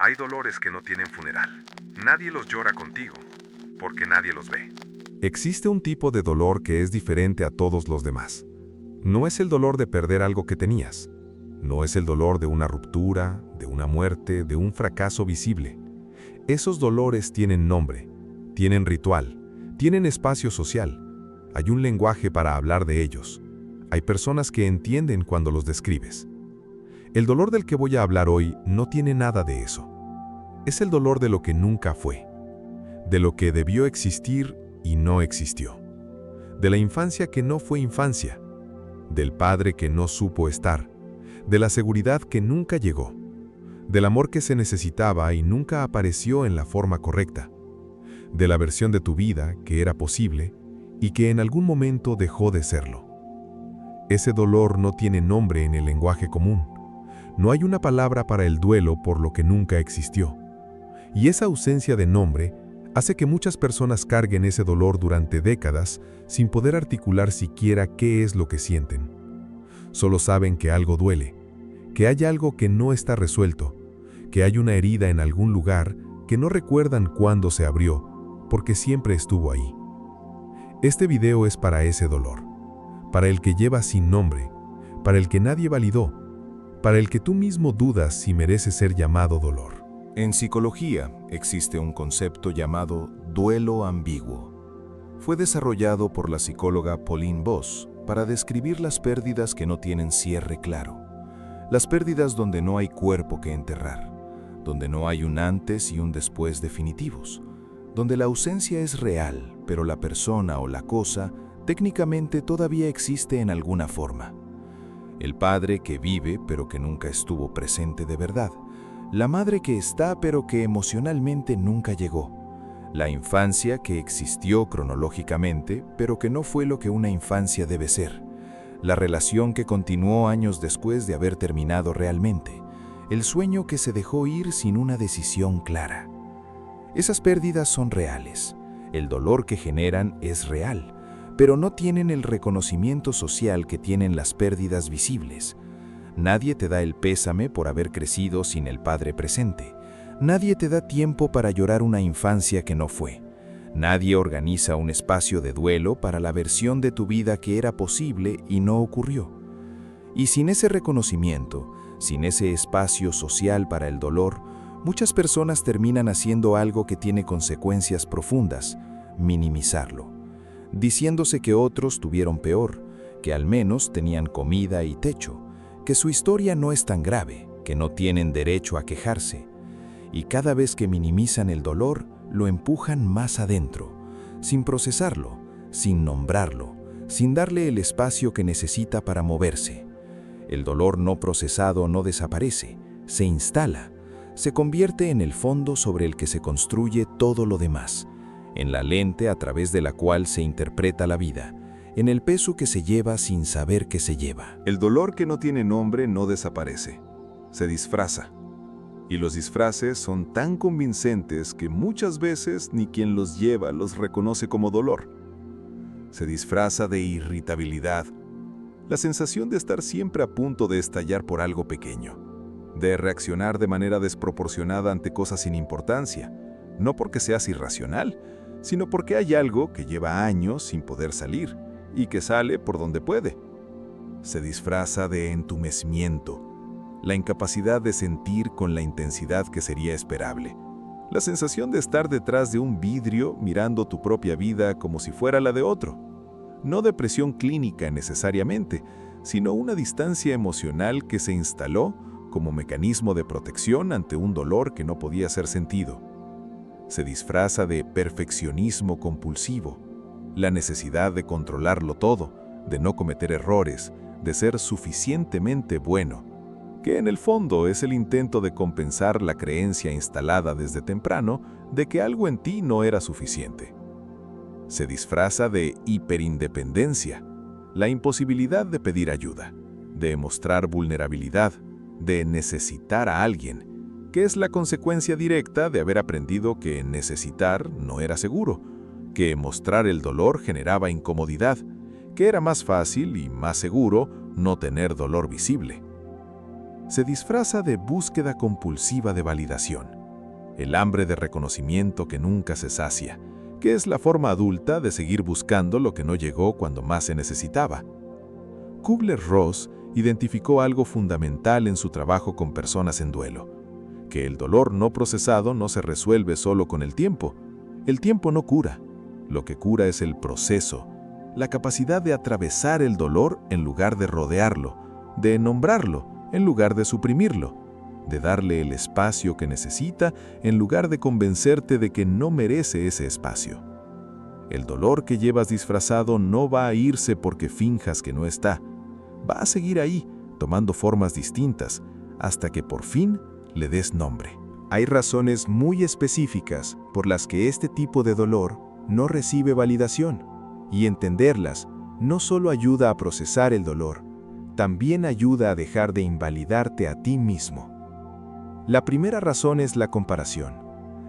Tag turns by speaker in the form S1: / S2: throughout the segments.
S1: Hay dolores que no tienen funeral. Nadie los llora contigo, porque nadie los ve.
S2: Existe un tipo de dolor que es diferente a todos los demás. No es el dolor de perder algo que tenías. No es el dolor de una ruptura, de una muerte, de un fracaso visible. Esos dolores tienen nombre, tienen ritual, tienen espacio social. Hay un lenguaje para hablar de ellos. Hay personas que entienden cuando los describes. El dolor del que voy a hablar hoy no tiene nada de eso. Es el dolor de lo que nunca fue, de lo que debió existir y no existió, de la infancia que no fue infancia, del padre que no supo estar, de la seguridad que nunca llegó, del amor que se necesitaba y nunca apareció en la forma correcta, de la versión de tu vida que era posible y que en algún momento dejó de serlo. Ese dolor no tiene nombre en el lenguaje común. No hay una palabra para el duelo por lo que nunca existió. Y esa ausencia de nombre hace que muchas personas carguen ese dolor durante décadas sin poder articular siquiera qué es lo que sienten. Solo saben que algo duele, que hay algo que no está resuelto, que hay una herida en algún lugar que no recuerdan cuándo se abrió, porque siempre estuvo ahí. Este video es para ese dolor, para el que lleva sin nombre, para el que nadie validó, para el que tú mismo dudas si merece ser llamado dolor.
S3: En psicología existe un concepto llamado duelo ambiguo. Fue desarrollado por la psicóloga Pauline Boss para describir las pérdidas que no tienen cierre claro. Las pérdidas donde no hay cuerpo que enterrar, donde no hay un antes y un después definitivos, donde la ausencia es real, pero la persona o la cosa técnicamente todavía existe en alguna forma. El padre que vive pero que nunca estuvo presente de verdad. La madre que está pero que emocionalmente nunca llegó. La infancia que existió cronológicamente pero que no fue lo que una infancia debe ser. La relación que continuó años después de haber terminado realmente. El sueño que se dejó ir sin una decisión clara. Esas pérdidas son reales. El dolor que generan es real, pero no tienen el reconocimiento social que tienen las pérdidas visibles. Nadie te da el pésame por haber crecido sin el padre presente. Nadie te da tiempo para llorar una infancia que no fue. Nadie organiza un espacio de duelo para la versión de tu vida que era posible y no ocurrió. Y sin ese reconocimiento, sin ese espacio social para el dolor, muchas personas terminan haciendo algo que tiene consecuencias profundas: minimizarlo, diciéndose que otros tuvieron peor, que al menos tenían comida y techo, que su historia no es tan grave, que no tienen derecho a quejarse. Y cada vez que minimizan el dolor, lo empujan más adentro, sin procesarlo, sin nombrarlo, sin darle el espacio que necesita para moverse. El dolor no procesado no desaparece, se instala, se convierte en el fondo sobre el que se construye todo lo demás, en la lente a través de la cual se interpreta la vida, en el peso que se lleva sin saber que se lleva.
S4: El dolor que no tiene nombre no desaparece, se disfraza. Y los disfraces son tan convincentes que muchas veces ni quien los lleva los reconoce como dolor. Se disfraza de irritabilidad, la sensación de estar siempre a punto de estallar por algo pequeño, de reaccionar de manera desproporcionada ante cosas sin importancia, no porque seas irracional, sino porque hay algo que lleva años sin poder salir y que sale por donde puede. Se disfraza de entumecimiento, la incapacidad de sentir con la intensidad que sería esperable, la sensación de estar detrás de un vidrio mirando tu propia vida como si fuera la de otro. No depresión clínica necesariamente, sino una distancia emocional que se instaló como mecanismo de protección ante un dolor que no podía ser sentido. Se disfraza de perfeccionismo compulsivo, la necesidad de controlarlo todo, de no cometer errores, de ser suficientemente bueno, que en el fondo es el intento de compensar la creencia instalada desde temprano de que algo en ti no era suficiente. Se disfraza de hiperindependencia, la imposibilidad de pedir ayuda, de mostrar vulnerabilidad, de necesitar a alguien, que es la consecuencia directa de haber aprendido que necesitar no era seguro, que mostrar el dolor generaba incomodidad, que era más fácil y más seguro no tener dolor visible. se disfraza de búsqueda compulsiva de validación, el hambre de reconocimiento que nunca se sacia, que es la forma adulta de seguir buscando lo que no llegó cuando más se necesitaba. Kübler-Ross identificó algo fundamental en su trabajo con personas en duelo, que el dolor no procesado no se resuelve solo con el tiempo. El tiempo no cura. Lo que cura es el proceso, la capacidad de atravesar el dolor en lugar de rodearlo, de nombrarlo en lugar de suprimirlo, de darle el espacio que necesita en lugar de convencerte de que no merece ese espacio. El dolor que llevas disfrazado no va a irse porque finjas que no está. Va a seguir ahí, tomando formas distintas, hasta que por fin le des nombre.
S3: Hay razones muy específicas por las que este tipo de dolor no recibe validación, y entenderlas no solo ayuda a procesar el dolor, también ayuda a dejar de invalidarte a ti mismo. La primera razón es la comparación,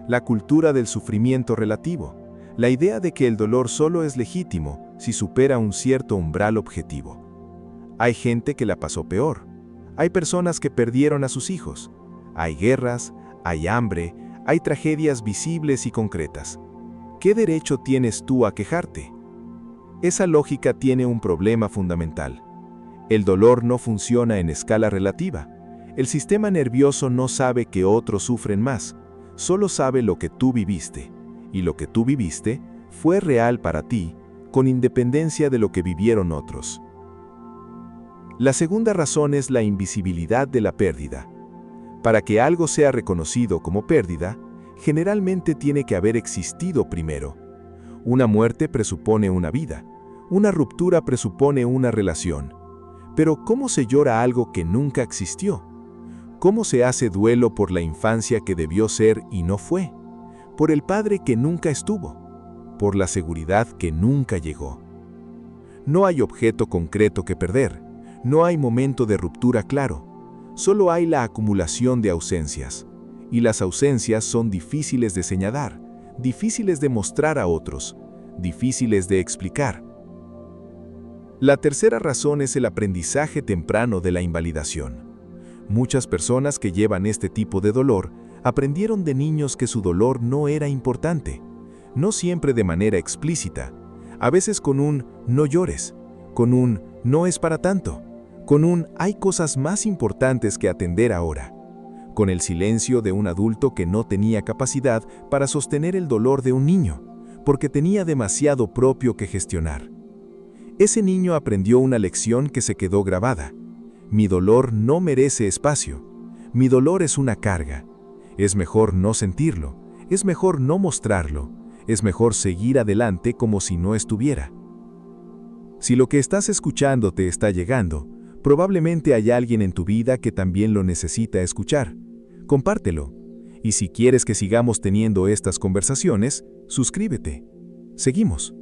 S3: la cultura del sufrimiento relativo, la idea de que el dolor solo es legítimo si supera un cierto umbral objetivo. Hay gente que la pasó peor, hay personas que perdieron a sus hijos, hay guerras, hay hambre, hay tragedias visibles y concretas. ¿Qué derecho tienes tú a quejarte? Esa lógica tiene un problema fundamental. El dolor no funciona en escala relativa. El sistema nervioso no sabe que otros sufren más, solo sabe lo que tú viviste, y lo que tú viviste fue real para ti, con independencia de lo que vivieron otros. La segunda razón es la invisibilidad de la pérdida. Para que algo sea reconocido como pérdida, generalmente tiene que haber existido primero. Una muerte presupone una vida, una ruptura presupone una relación. Pero ¿cómo se llora algo que nunca existió? ¿Cómo se hace duelo por la infancia que debió ser y no fue? Por el padre que nunca estuvo, por la seguridad que nunca llegó. No hay objeto concreto que perder, no hay momento de ruptura claro, solo hay la acumulación de ausencias. Y las ausencias son difíciles de señalar, difíciles de mostrar a otros, difíciles de explicar. La tercera razón es el aprendizaje temprano de la invalidación. Muchas personas que llevan este tipo de dolor aprendieron de niños que su dolor no era importante, no siempre de manera explícita, a veces con un "no llores", con un "no es para tanto", con un "hay cosas más importantes que atender ahora", con el silencio de un adulto que no tenía capacidad para sostener el dolor de un niño, porque tenía demasiado propio que gestionar. Ese niño aprendió una lección que se quedó grabada. Mi dolor no merece espacio. Mi dolor es una carga. Es mejor no sentirlo. Es mejor no mostrarlo. Es mejor seguir adelante como si no estuviera. Si lo que estás escuchando te está llegando, probablemente hay alguien en tu vida que también lo necesita escuchar. Compártelo. Y si quieres que sigamos teniendo estas conversaciones, suscríbete. Seguimos.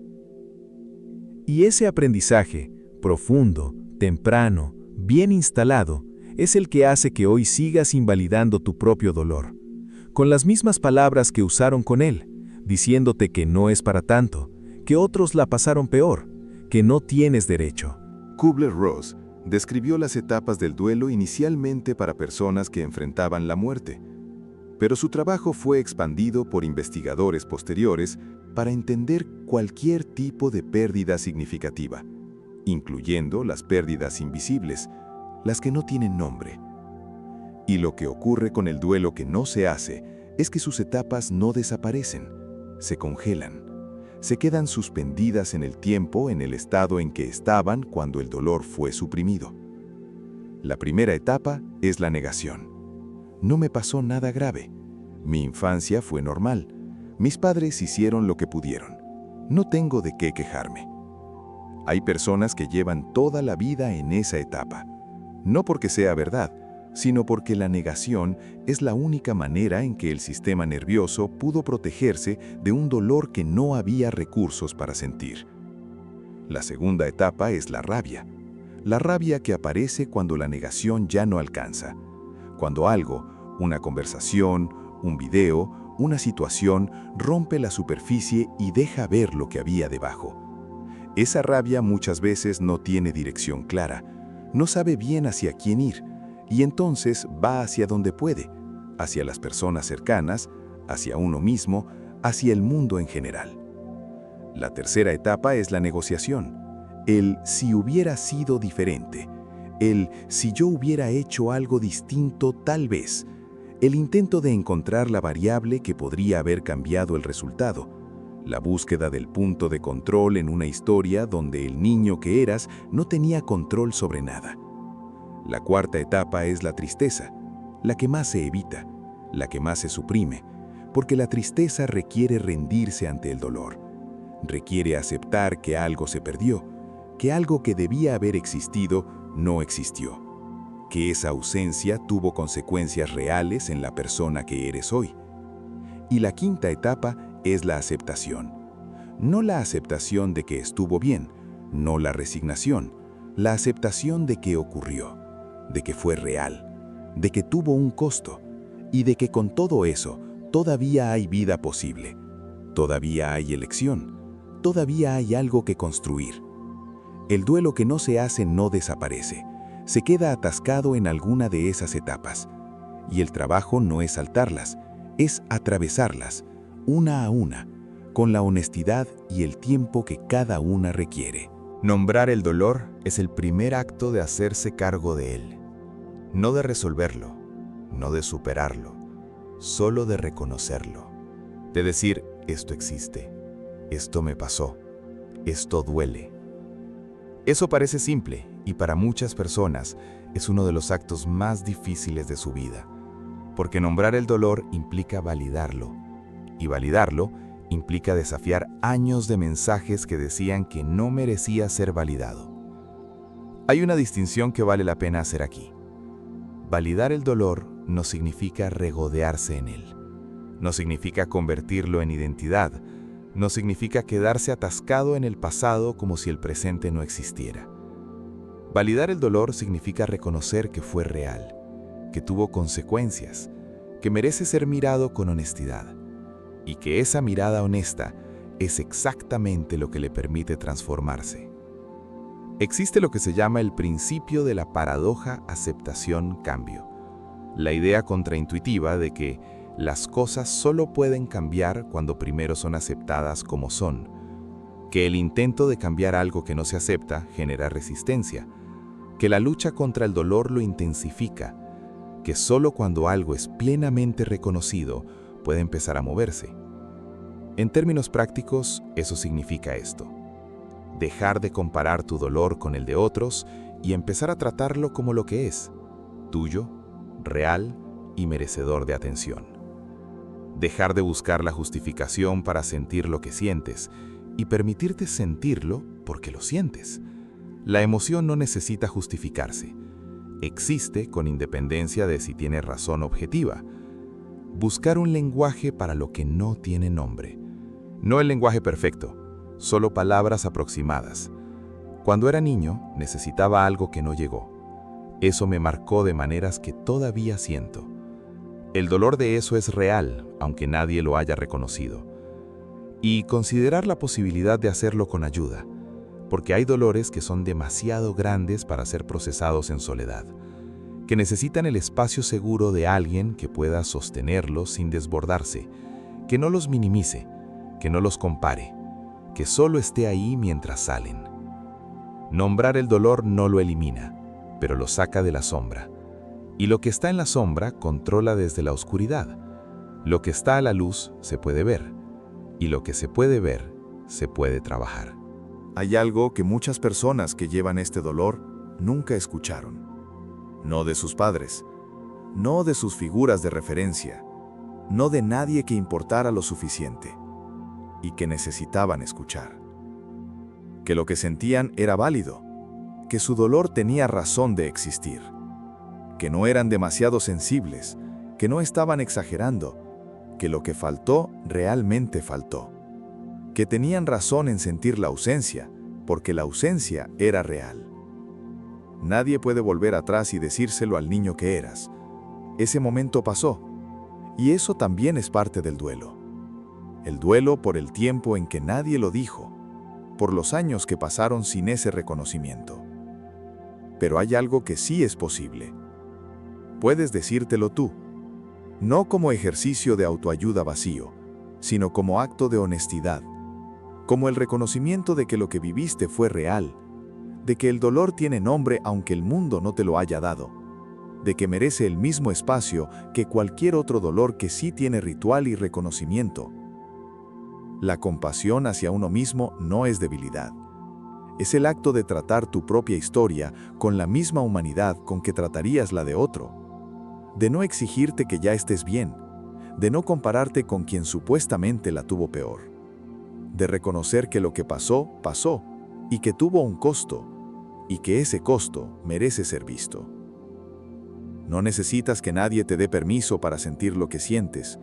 S3: Y ese aprendizaje, profundo, temprano, bien instalado, es el que hace que hoy sigas invalidando tu propio dolor. Con las mismas palabras que usaron con él, diciéndote que no es para tanto, que otros la pasaron peor, que no tienes derecho.
S4: Kübler-Ross describió las etapas del duelo inicialmente para personas que enfrentaban la muerte, pero su trabajo fue expandido por investigadores posteriores para entender cualquier tipo de pérdida significativa, incluyendo las pérdidas invisibles, las que no tienen nombre. Y lo que ocurre con el duelo que no se hace es que sus etapas no desaparecen, se congelan, se quedan suspendidas en el tiempo en el estado en que estaban cuando el dolor fue suprimido. La primera etapa es la negación. No me pasó nada grave. Mi infancia fue normal. Mis padres hicieron lo que pudieron. No tengo de qué quejarme. Hay personas que llevan toda la vida en esa etapa, no porque sea verdad, sino porque la negación es la única manera en que el sistema nervioso pudo protegerse de un dolor que no había recursos para sentir. La segunda etapa es la rabia que aparece cuando la negación ya no alcanza, cuando algo, una conversación, un video, una situación, rompe la superficie y deja ver lo que había debajo. Esa rabia muchas veces no tiene dirección clara, no sabe bien hacia quién ir, y entonces va hacia donde puede, hacia las personas cercanas, hacia uno mismo, hacia el mundo en general. La tercera etapa es la negociación, el si hubiera sido diferente, el si yo hubiera hecho algo distinto tal vez, el intento de encontrar la variable que podría haber cambiado el resultado, la búsqueda del punto de control en una historia donde el niño que eras no tenía control sobre nada. La cuarta etapa es la tristeza, la que más se evita, la que más se suprime, porque la tristeza requiere rendirse ante el dolor, requiere aceptar que algo se perdió, que algo que debía haber existido no existió, que esa ausencia tuvo consecuencias reales en la persona que eres hoy. Y la quinta etapa es la aceptación. No la aceptación de que estuvo bien, no la resignación, la aceptación de que ocurrió, de que fue real, de que tuvo un costo y de que con todo eso todavía hay vida posible, todavía hay elección, todavía hay algo que construir. El duelo que no se hace no desaparece, se queda atascado en alguna de esas etapas. Y el trabajo no es saltarlas, es atravesarlas, una a una, con la honestidad y el tiempo que cada una requiere.
S3: Nombrar el dolor es el primer acto de hacerse cargo de él. No de resolverlo, no de superarlo, solo de reconocerlo. De decir, esto existe, esto me pasó, esto duele. Eso parece simple y para muchas personas es uno de los actos más difíciles de su vida, porque nombrar el dolor implica validarlo, y validarlo implica desafiar años de mensajes que decían que no merecía ser validado. Hay una distinción que vale la pena hacer aquí. Validar el dolor no significa regodearse en él, no significa convertirlo en identidad, no significa quedarse atascado en el pasado como si el presente no existiera. Validar el dolor significa reconocer que fue real, que tuvo consecuencias, que merece ser mirado con honestidad, y que esa mirada honesta es exactamente lo que le permite transformarse. Existe lo que se llama el principio de la paradoja aceptación-cambio, la idea contraintuitiva de que las cosas solo pueden cambiar cuando primero son aceptadas como son, que el intento de cambiar algo que no se acepta genera resistencia, que la lucha contra el dolor lo intensifica, que solo cuando algo es plenamente reconocido puede empezar a moverse. En términos prácticos, eso significa esto: dejar de comparar tu dolor con el de otros y empezar a tratarlo como lo que es, tuyo, real y merecedor de atención. Dejar de buscar la justificación para sentir lo que sientes y permitirte sentirlo porque lo sientes. La emoción no necesita justificarse. Existe con independencia de si tiene razón objetiva. Buscar un lenguaje para lo que no tiene nombre. No el lenguaje perfecto, solo palabras aproximadas. Cuando era niño, necesitaba algo que no llegó. Eso me marcó de maneras que todavía siento. El dolor de eso es real, aunque nadie lo haya reconocido. Y considerar la posibilidad de hacerlo con ayuda, porque hay dolores que son demasiado grandes para ser procesados en soledad, que necesitan el espacio seguro de alguien que pueda sostenerlos sin desbordarse, que no los minimice, que no los compare, que solo esté ahí mientras salen. Nombrar el dolor no lo elimina, pero lo saca de la sombra. Y lo que está en la sombra controla desde la oscuridad. Lo que está a la luz se puede ver, y lo que se puede ver se puede trabajar.
S4: Hay algo que muchas personas que llevan este dolor nunca escucharon. No de sus padres, no de sus figuras de referencia, no de nadie que importara lo suficiente, y que necesitaban escuchar. Que lo que sentían era válido, que su dolor tenía razón de existir, que no eran demasiado sensibles, que no estaban exagerando, que lo que faltó realmente faltó, que tenían razón en sentir la ausencia, porque la ausencia era real. Nadie puede volver atrás y decírselo al niño que eras. Ese momento pasó, y eso también es parte del duelo. El duelo por el tiempo en que nadie lo dijo, por los años que pasaron sin ese reconocimiento. Pero hay algo que sí es posible.
S3: Puedes decírtelo tú, no como ejercicio de autoayuda vacío, sino como acto de honestidad, como el reconocimiento de que lo que viviste fue real, de que el dolor tiene nombre aunque el mundo no te lo haya dado, de que merece el mismo espacio que cualquier otro dolor que sí tiene ritual y reconocimiento. La compasión hacia uno mismo no es debilidad. Es el acto de tratar tu propia historia con la misma humanidad con que tratarías la de otro, de no exigirte que ya estés bien, de no compararte con quien supuestamente la tuvo peor, de reconocer que lo que pasó, pasó, y que tuvo un costo, y que ese costo merece ser visto. No necesitas que nadie te dé permiso para sentir lo que sientes,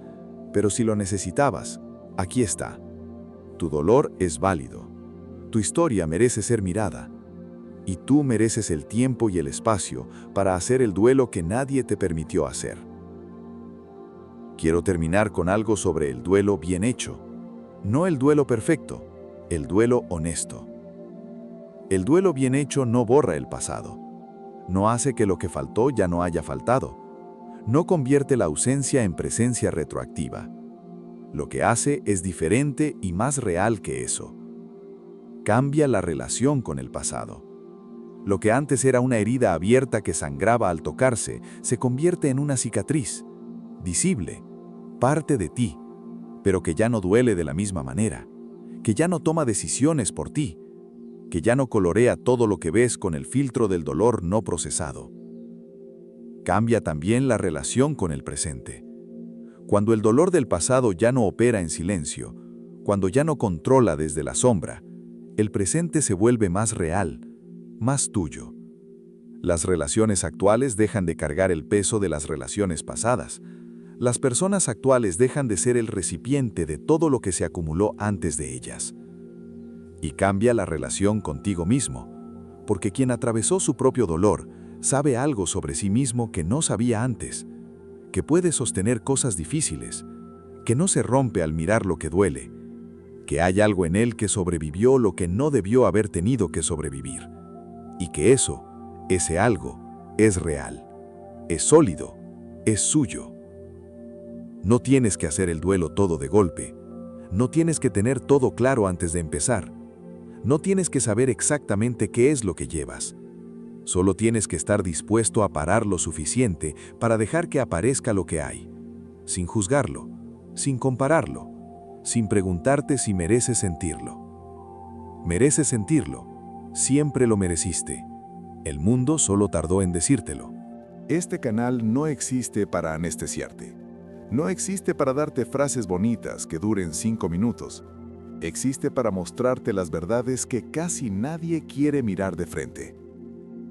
S3: pero si lo necesitabas, aquí está. Tu dolor es válido, tu historia merece ser mirada, y tú mereces el tiempo y el espacio para hacer el duelo que nadie te permitió hacer. Quiero terminar con algo sobre el duelo bien hecho, no el duelo perfecto, el duelo honesto. El duelo bien hecho no borra el pasado, no hace que lo que faltó ya no haya faltado, no convierte la ausencia en presencia retroactiva. Lo que hace es diferente y más real que eso. Cambia la relación con el pasado. Lo que antes era una herida abierta que sangraba al tocarse, se convierte en una cicatriz, visible, parte de ti, pero que ya no duele de la misma manera, que ya no toma decisiones por ti, que ya no colorea todo lo que ves con el filtro del dolor no procesado. Cambia también la relación con el presente. Cuando el dolor del pasado ya no opera en silencio, cuando ya no controla desde la sombra, el presente se vuelve más real, más tuyo. Las relaciones actuales dejan de cargar el peso de las relaciones pasadas. Las personas actuales dejan de ser el recipiente de todo lo que se acumuló antes de ellas. Y cambia la relación contigo mismo, porque quien atravesó su propio dolor sabe algo sobre sí mismo que no sabía antes, que puede sostener cosas difíciles, que no se rompe al mirar lo que duele, que hay algo en él que sobrevivió lo que no debió haber tenido que sobrevivir, y que ese algo, es real, es sólido, es suyo. No tienes que hacer el duelo todo de golpe, no tienes que tener todo claro antes de empezar, no tienes que saber exactamente qué es lo que llevas. Solo tienes que estar dispuesto a parar lo suficiente para dejar que aparezca lo que hay, sin juzgarlo, sin compararlo, sin preguntarte si mereces sentirlo. Mereces sentirlo, siempre lo mereciste. El mundo solo tardó en decírtelo.
S4: Este canal no existe para anestesiarte. No existe para darte frases bonitas que duren 5 minutos. Existe para mostrarte las verdades que casi nadie quiere mirar de frente.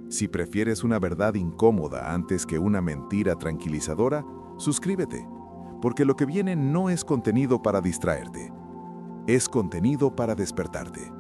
S4: Si prefieres una verdad incómoda antes que una mentira tranquilizadora, suscríbete, porque lo que viene no es contenido para distraerte, es contenido para despertarte.